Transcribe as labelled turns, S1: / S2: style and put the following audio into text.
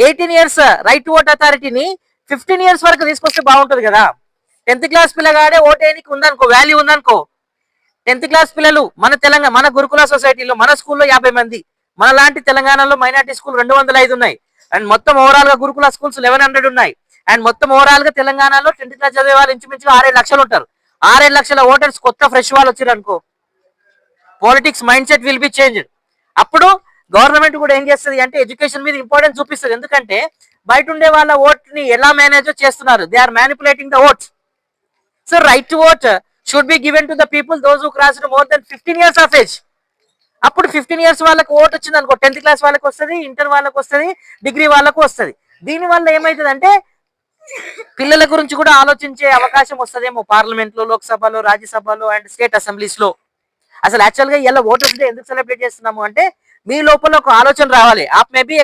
S1: 18 years right to vote అథారిటీని 15 years వరకు తీసుకొస్తే బాగుంటుంది కదా. 10th క్లాస్ పిల్లగాడే ఓటేనికి ఉందనుకో, వాల్యూ ఉందనుకో. 10th క్లాస్ పిల్లలు మన తెలంగాణ, మన గురుకుల సొసైటీలో, మన స్కూల్లో 50 మంది, మన లాంటి తెలంగాణలో మైనార్టీ స్కూల్ 205 ఉన్నాయి. అండ్ మొత్తం ఓవరాల్ గా గురుకుల స్కూల్స్ 1100 ఉన్నాయి. అండ్ మొత్తం ఓవరాల్ గా తెలంగాణలో 10th క్లాస్ చదివే వాళ్ళు ఇంచుమించుగా 6-7 లక్షలు ఉంటారు. 6-7 లక్షల ఓటర్స్ కొత్త ఫ్రెష్ వాళ్ళు వచ్చారు అనుకో, politics mind set will be changed. అప్పుడు గవర్నమెంట్ కూడా ఏం చేస్తుంది అంటే ఎడ్యుకేషన్ మీద ఇంపార్టెన్స్ చూపిస్తుంది. ఎందుకంటే బయట ఉండే వాళ్ళ ఓట్ ని ఎలా మేనేజ్ చేస్తున్నారు, they are manipulating the votes. So right to vote should be given to the people those who crossed more than 15 years of age. అప్పుడు 15 ఇయర్స్ వాళ్ళకి ఓట్ వచ్చింది అనుకో, 10th క్లాస్ వాళ్ళకి వస్తుంది, ఇంటర్ వాళ్ళకి వస్తుంది, డిగ్రీ వాళ్ళకు వస్తుంది. దీని వల్ల ఏమైతుంది అంటే పిల్లల గురించి కూడా ఆలోచించే అవకాశం వస్తుందేమో పార్లమెంట్ లో, లోక్సభలో, రాజ్యసభలో అండ్ స్టేట్ అసెంబ్లీస్ లో. అసలు యాక్చువల్ గా ఇలా ఓటర్స్ డే ఎందుకు సెలబ్రేట్ చేస్తున్నాము అంటే మీ లోపల ఒక ఆలోచన రావాలి. ఆప్ మే బి ఏ